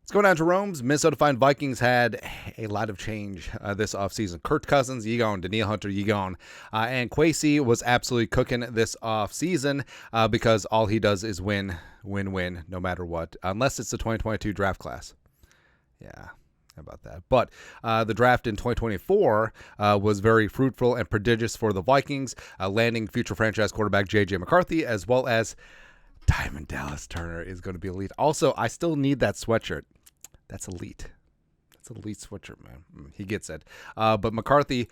What's going on, Jerome's? Minnesota Fine Vikings had a lot of change this offseason. Kirk Cousins, you gone. Danielle Hunter, you gone. And Kwesi was absolutely cooking this offseason because all he does is win, no matter what, unless it's the 2022 draft class. Yeah, how about that? But the draft in 2024 was very fruitful and prodigious for the Vikings, landing future franchise quarterback JJ McCarthy, as well as Diamond Dallas Turner is going to be elite. Also, I still need that sweatshirt. That's elite. That's elite sweatshirt, man. He gets it. But McCarthy,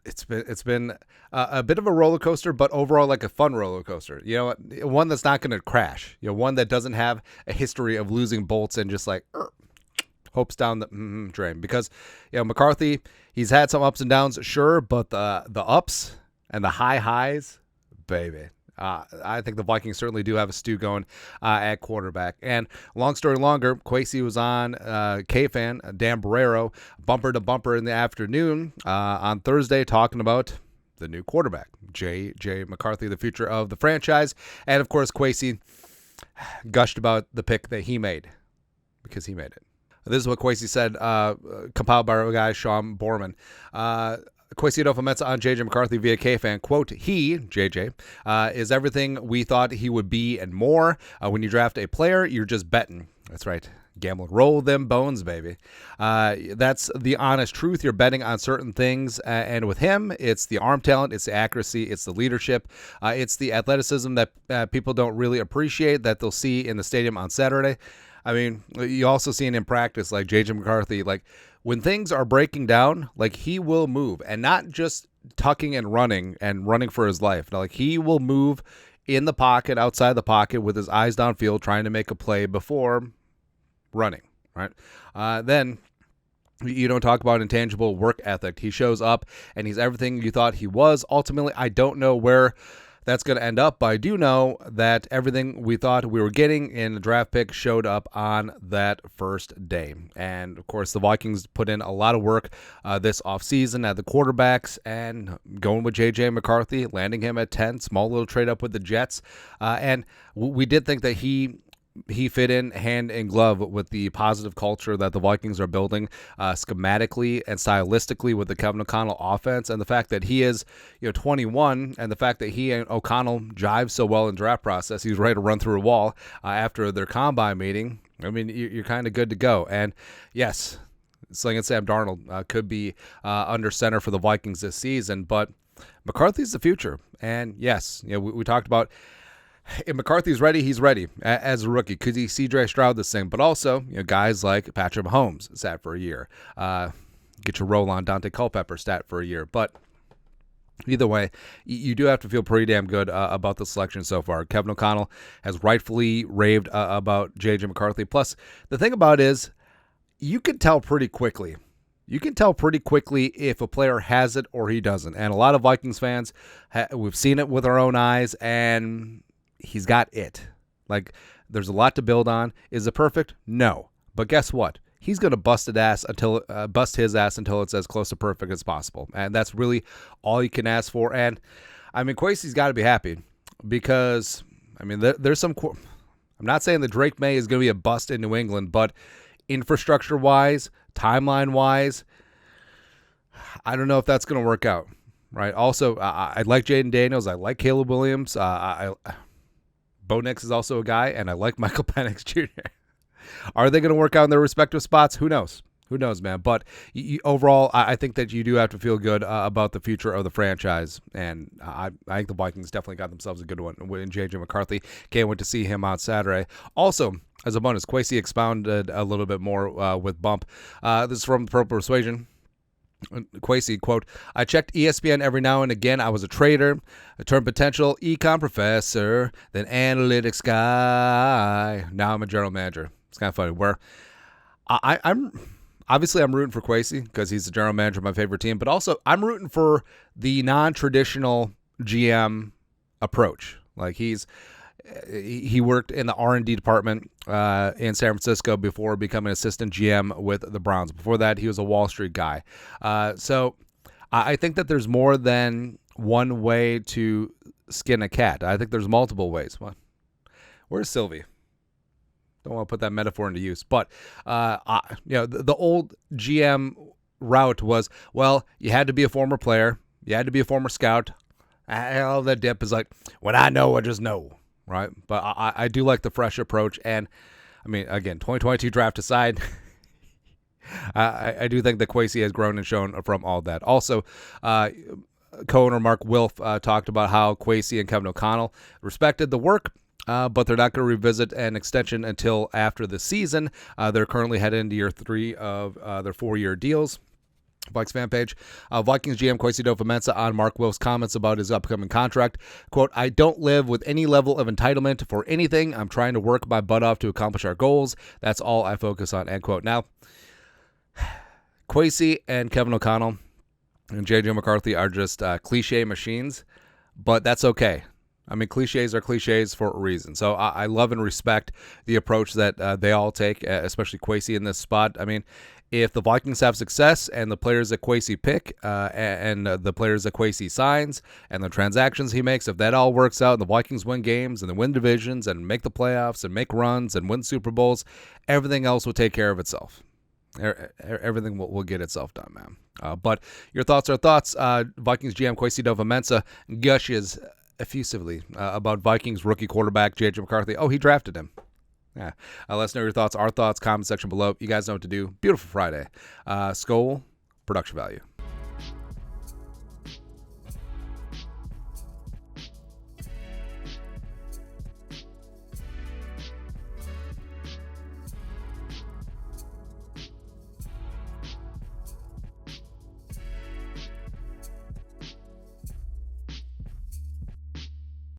it's been a bit of a roller coaster, but overall like a fun roller coaster. You know, one that's not going to crash. You know, one that doesn't have a history of losing bolts and just like hopes down the drain. Because McCarthy, he's had some ups and downs, sure, but the ups and the highs, baby. I think the Vikings certainly do have a stew going at quarterback. And long story longer, Kwesi was on K-Fan, Dan Barrero, bumper to bumper in the afternoon on Thursday talking about the new quarterback, JJ McCarthy, the future of the franchise. And, of course, Kwesi gushed about the pick that he made because he made it. This is what Kwesi said, compiled by our guy, Sean Borman. Kwesi Adofo-Mensah on JJ McCarthy via K-Fan, quote, he, JJ, is everything we thought he would be and more. When you draft a player, you're just betting. That's right. Gamble. Roll them bones, baby. That's the honest truth. You're betting on certain things. And with him, it's the arm talent, it's the accuracy, it's the leadership, it's the athleticism that people don't really appreciate that they'll see in the stadium on Saturday. I mean, you also see it in practice, like JJ McCarthy, like when things are breaking down, like he will move and not just tucking and running for his life. Like he will move in the pocket, outside the pocket with his eyes downfield, trying to make a play before running, right? Then you don't talk about intangible work ethic. He shows up and he's everything you thought he was. Ultimately, I don't know where that's going to end up, but I do know that everything we thought we were getting in the draft pick showed up on that first day. And, of course, the Vikings put in a lot of work this offseason at the quarterbacks and going with JJ McCarthy, landing him at 10, small little trade up with the Jets. And we did think that he fit in hand in glove with the positive culture that the Vikings are building schematically and stylistically with the Kevin O'Connell offense, and the fact that he is 21, and the fact that he and O'Connell jive so well in draft process, he's ready to run through a wall after their combine meeting. I mean, you're kind of good to go. And yes, Sling and Sam Darnold could be under center for the Vikings this season, but McCarthy's the future. And yes, we talked about if McCarthy's ready, he's ready as a rookie. Could he C.J. Stroud this thing? But also, guys like Patrick Mahomes sat for a year. Get your roll on Dante Culpepper stat for a year. But either way, you do have to feel pretty damn good about the selection so far. Kevin O'Connell has rightfully raved about J.J. McCarthy. Plus, the thing about it is, you can tell pretty quickly. You can tell pretty quickly if a player has it or he doesn't. And a lot of Vikings fans, we've seen it with our own eyes, and he's got it. Like, there's a lot to build on. Is it perfect? No. But guess what? He's going to bust his ass until it's as close to perfect as possible. And that's really all you can ask for. And, I mean, Kwesi's got to be happy because, I mean, there's some... I'm not saying that Drake May is going to be a bust in New England, but infrastructure-wise, timeline-wise, I don't know if that's going to work out. Right? Also, I like Jaden Daniels. I like Caleb Williams. Bo Nix is also a guy, and I like Michael Penix Jr. Are they going to work out in their respective spots? Who knows? Who knows, man? But overall, I think that you do have to feel good about the future of the franchise, and I think the Vikings definitely got themselves a good one in JJ McCarthy. Can't wait to see him on Saturday. Also, as a bonus, Kwesi expounded a little bit more with Bump. This is from Purple Persuasion. Kwesi, quote, I checked ESPN every now and again. I was a trader, a term potential econ professor, then analytics guy. Now I'm a general manager. It's kind of funny. Where I'm rooting for Kwesi because he's the general manager of my favorite team, but also I'm rooting for the non-traditional GM approach. Like he worked in the R&D department in San Francisco before becoming assistant GM with the Browns. Before that, he was a Wall Street guy. So I think that there's more than one way to skin a cat. I think there's multiple ways. Where's Sylvie? don't want to put that metaphor into use, but the old GM route was, well, you had to be a former player, you had to be a former scout. All that dip is like, when I know, I just know, right? But I do like the fresh approach, and I mean, again, 2022 draft aside, I do think that Kwesi has grown and shown from all that. Also, co-owner Mark Wilf talked about how Kwesi and Kevin O'Connell respected the work, but they're not going to revisit an extension until after the season. They're currently headed into year 3 of their 4-year deals. Vikes fan page. Vikings GM Kwesi Adofo-Mensah on Mark Wilf's comments about his upcoming contract. Quote, I don't live with any level of entitlement for anything. I'm trying to work my butt off to accomplish our goals. That's all I focus on, end quote. Now, Kwesi and Kevin O'Connell and JJ McCarthy are just cliche machines, but that's okay. I mean, cliches are cliches for a reason. So I love and respect the approach that they all take, especially Kwesi in this spot. I mean, if the Vikings have success and the players that Kwesi pick and the players that Kwesi signs and the transactions he makes, if that all works out and the Vikings win games and they win divisions and make the playoffs and make runs and win Super Bowls, everything else will take care of itself. Everything will get itself done, man. But your thoughts are thoughts. Vikings GM Kwesi Adofo-Mensah gushes effusively about Vikings rookie quarterback JJ McCarthy. Oh, he drafted him. Yeah. Let us know your thoughts, our thoughts, comment section below. You guys know what to do. Beautiful Friday. Skol, production value.